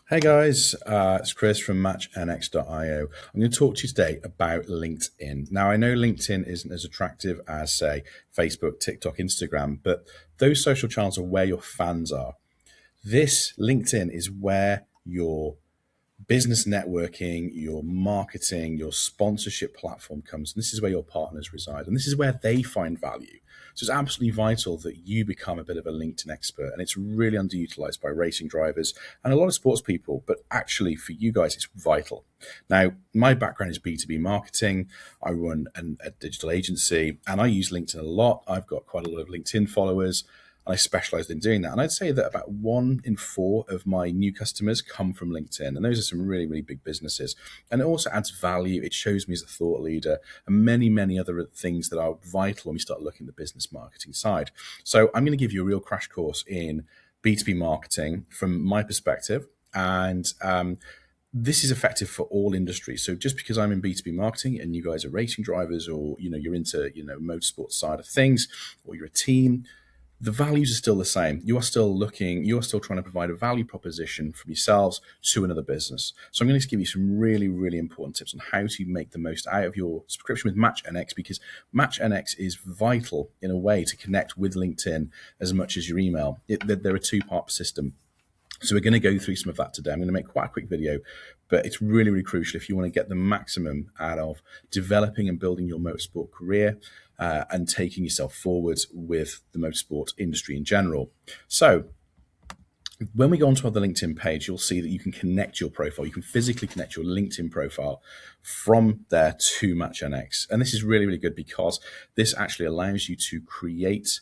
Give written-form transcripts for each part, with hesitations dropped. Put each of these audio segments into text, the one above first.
Hey guys, it's Chris from MatchNX.io. I'm going to talk to you today about LinkedIn. Now, I know LinkedIn isn't as attractive as, say, Facebook, TikTok, Instagram, but those social channels are where your fans are. This LinkedIn is where your business networking, your marketing, your sponsorship platform comes. And this is where your partners reside. And this is where they find value. So it's absolutely vital that you become a bit of a LinkedIn expert. And it's really underutilized by racing drivers and a lot of sports people. But actually, for you guys, it's vital. Now, my background is B2B marketing. I run a digital agency and I use LinkedIn a lot. I've got quite a lot of LinkedIn followers. I specialized in doing that. And I'd say that about 1 in 4 of my new customers come from LinkedIn. And those are some really, really big businesses. And it also adds value. It shows me as a thought leader and many, many other things that are vital when we start looking at the business marketing side. So I'm going to give you a real crash course in B2B marketing from my perspective. And this is effective for all industries. So just because I'm in B2B marketing and you guys are racing drivers or, you're into, motorsport side of things, or you're a team, the values are still the same. You are still trying to provide a value proposition from yourselves to another business. So I'm going to give you some really, really important tips on how to make the most out of your subscription with MatchNX, because MatchNX is vital in a way to connect with LinkedIn as much as your email. They're a two-part system. So we're going to go through some of that today. I'm going to make quite a quick video, but it's really, really crucial if you want to get the maximum out of developing and building your motorsport career and taking yourself forwards with the motorsport industry in general. So when we go onto the LinkedIn page, you'll see that you can connect your profile. You can physically connect your LinkedIn profile from there to MatchNX. And this is really, really good because this actually allows you to create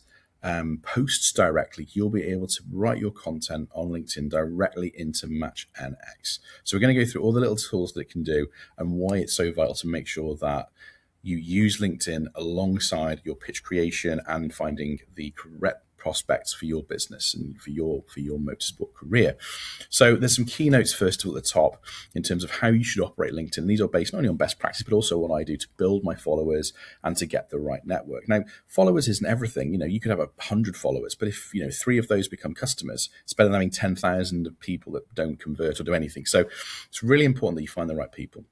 posts directly. You'll be able to write your content on LinkedIn directly into MatchNX. So we're going to go through all the little tools that it can do and why it's so vital to make sure that you use LinkedIn alongside your pitch creation and finding the correct prospects for your business and for your motorsport career. So there's some keynotes first of all at the top in terms of how you should operate LinkedIn. These are based not only on best practice, but also what I do to build my followers and to get the right network. Now, followers isn't everything. You could have 100 followers, but if 3 of those become customers, it's better than having 10,000 people that don't convert or do anything. So it's really important that you find the right people.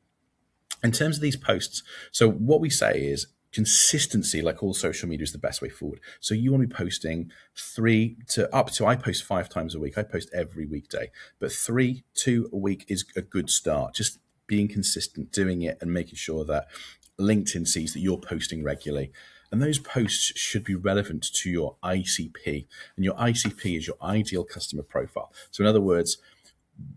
In terms of these posts, so what we say is consistency, like all social media, is the best way forward. So you want to be posting I post 5 times a week. I post every weekday, but 2 a week is a good start. Just being consistent, doing it and making sure that LinkedIn sees that you're posting regularly. And those posts should be relevant to your ICP. And your ICP is your ideal customer profile. So in other words,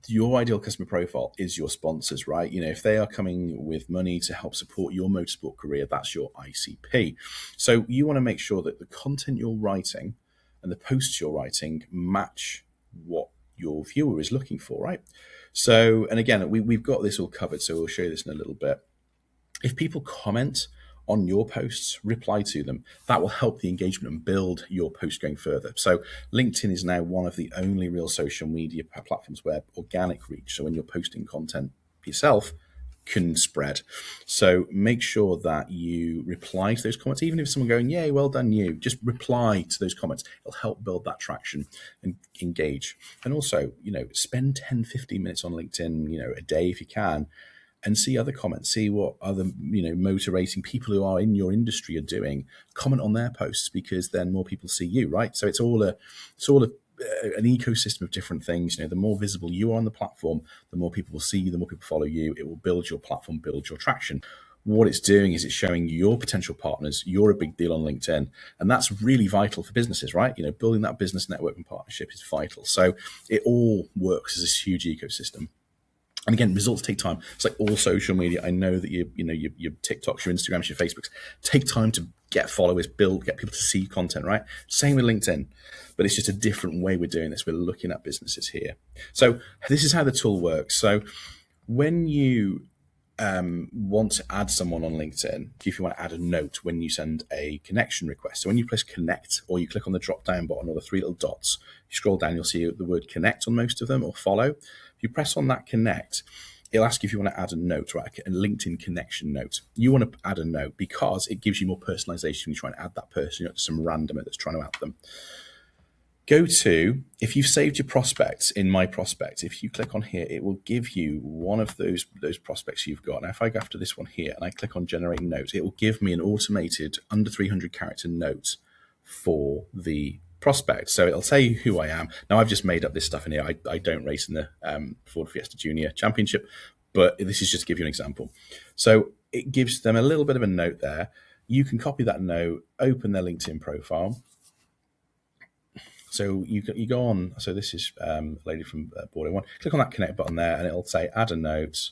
your ideal customer profile is your sponsors, right? If they are coming with money to help support your motorsport career, that's your ICP. So you want to make sure that the content you're writing and the posts you're writing match what your viewer is looking for, right? So, and again, we've got this all covered, so we'll show you this in a little bit. If people comment on your posts, reply to them. That will help the engagement and build your post going further. So LinkedIn is now one of the only real social media platforms where organic reach, so when you're posting content yourself, can spread. So make sure that you reply to those comments. Even if someone going, yay, well done you, just reply to those comments. It'll help build that traction and engage. And also, spend 10, 15 minutes on LinkedIn, a day if you can, and see other comments, see what other, motor racing people who are in your industry are doing, comment on their posts, because then more people see you, right? So it's all an ecosystem of different things. The more visible you are on the platform, the more people will see you, the more people follow you. It will build your platform, build your traction. What it's doing is it's showing your potential partners you're a big deal on LinkedIn. And that's really vital for businesses, right? Building that business network and partnership is vital. So it all works as this huge ecosystem. And again, results take time. It's like all social media. I know that your TikToks, your Instagrams, your Facebooks take time to get followers, get people to see content, right? Same with LinkedIn, but it's just a different way we're doing this. We're looking at businesses here. So this is how the tool works. So when you want to add someone on LinkedIn, if you want to add a note when you send a connection request. So when you press connect, or you click on the drop down button or the 3 little dots, you scroll down, you'll see the word connect on most of them, or follow. If you press on that connect, it'll ask you if you want to add a note, right? A LinkedIn connection note. You want to add a note because it gives you more personalization when you try and add that person, not just some randomer that's trying to add them. Go to, if you've saved your prospects in My Prospects, if you click on here, it will give you one of those prospects you've got. Now, if I go after this one here and I click on Generate Note, it will give me an automated under 300 character note for the prospect. So it'll say who I am. Now, I've just made up this stuff in here. I don't race in the Ford Fiesta Junior Championship, but this is just to give you an example. So it gives them a little bit of a note there. You can copy that note, open their LinkedIn profile. So you go on. So this is a lady from Bordeaux One. Click on that connect button there, and it'll say add a note.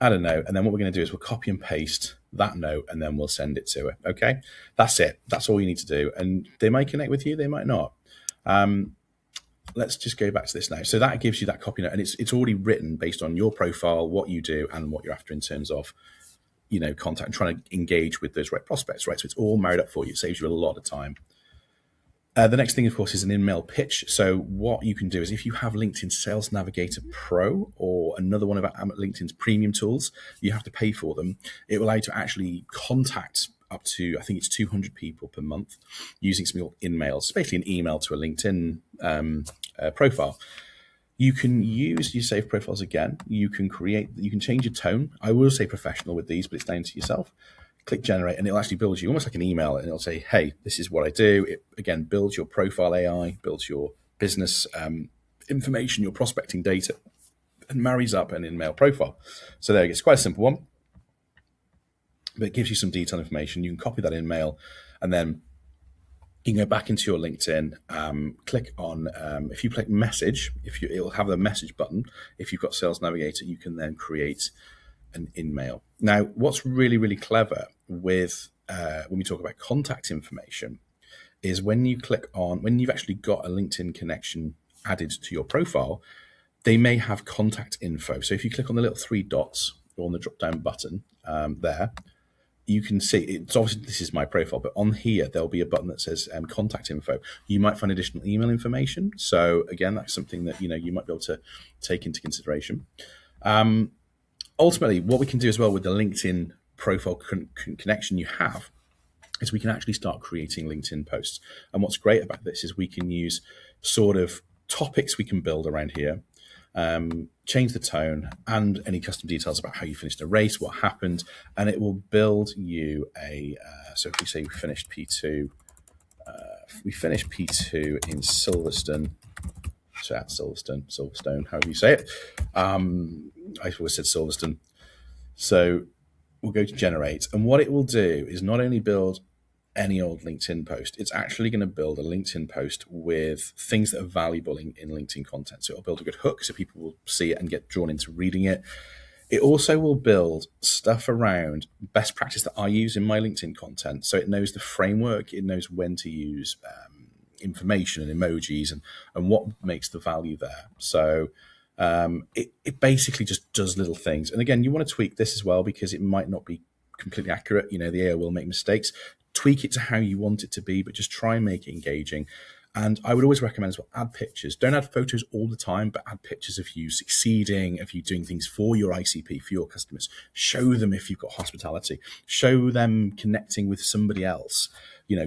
And then what we're going to do is we'll copy and paste that note, and then we'll send it to her. Okay, that's it. That's all you need to do. And they might connect with you, they might not. Let's just go back to this now. So that gives you that copy note, and it's already written based on your profile, what you do, and what you're after in terms of contact and trying to engage with those right prospects. Right, so it's all married up for you. It saves you a lot of time. The next thing, of course, is an in-mail pitch. So what you can do is if you have LinkedIn Sales Navigator Pro or another one of LinkedIn's premium tools, you have to pay for them. It will allow you to actually contact up to, I think it's 200 people per month using something called in-mail. It's basically an email to a LinkedIn profile. You can use your saved profiles again. You can change your tone. I will say professional with these, but it's down to yourself. Click generate, and it'll actually build you almost like an email, and it'll say, hey, this is what I do. It, again, builds your profile AI, builds your business information, your prospecting data, and marries up an in-mail profile. So there you go. It's quite a simple one, but it gives you some detailed information. You can copy that in-mail, and then you can go back into your LinkedIn, click on, if you click message, it'll have the message button. If you've got Sales Navigator, you can then create an in-mail. Now, what's really, really clever with when we talk about contact information is when you've actually got a LinkedIn connection added to your profile, they may have contact info. So if you click on the little three dots or on the drop-down button there, you can see, it's obviously this is my profile, but on here, there'll be a button that says contact info. You might find additional email information. So again, that's something that you might be able to take into consideration. Ultimately, what we can do as well with the LinkedIn profile connection you have is we can actually start creating LinkedIn posts. And what's great about this is we can use sort of topics we can build around here, change the tone and any custom details about how you finished a race, what happened, and it will build you so if we say we finished P2 in Silverstone, so at Silverstone, however you say it. I've always said Silverstone. So we'll go to generate. And what it will do is not only build any old LinkedIn post, it's actually going to build a LinkedIn post with things that are valuable in LinkedIn content. So it'll build a good hook so people will see it and get drawn into reading it. It also will build stuff around best practice that I use in my LinkedIn content. So it knows the framework, it knows when to use information and emojis and what makes the value there. So it basically just does little things. And again, you want to tweak this as well because it might not be completely accurate. The AI will make mistakes. Tweak it to how you want it to be, but just try and make it engaging. And I would always recommend as well, add pictures. Don't add photos all the time, but add pictures of you succeeding, of you doing things for your ICP, for your customers. Show them if you've got hospitality. Show them connecting with somebody else.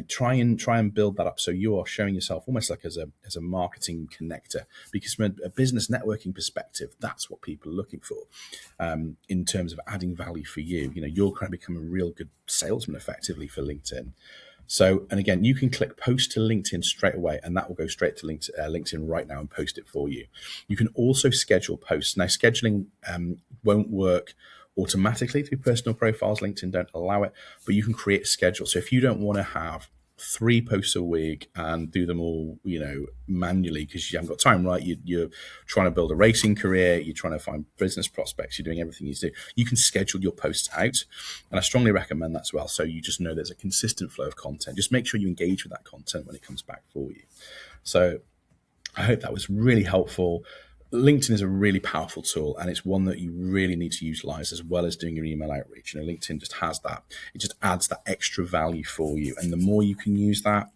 Try and build that up so you are showing yourself almost like as a marketing connector. Because from a business networking perspective, that's what people are looking for in terms of adding value for you. You're going to become a real good salesman effectively for LinkedIn. So, and again, you can click post to LinkedIn straight away, and that will go straight to LinkedIn right now and post it for you. You can also schedule posts. Now, scheduling won't work automatically through personal profiles. LinkedIn don't allow it, but you can create a schedule. So if you don't want to have 3 posts a week and do them all, manually because you haven't got time, right? You're trying to build a racing career, you're trying to find business prospects, you're doing everything you do. You can schedule your posts out, and I strongly recommend that as well. So you just know there's a consistent flow of content. Just make sure you engage with that content when it comes back for you. So I hope that was really helpful. LinkedIn is a really powerful tool, and it's one that you really need to utilize as well as doing your email outreach. LinkedIn just has that. It just adds that extra value for you. And the more you can use that,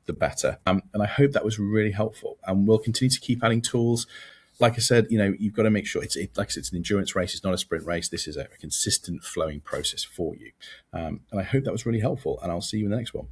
the better. And I hope that was really helpful. And we'll continue to keep adding tools. Like I said, you've got to make sure it's an endurance race. It's not a sprint race. This is a consistent flowing process for you. And I hope that was really helpful. And I'll see you in the next one.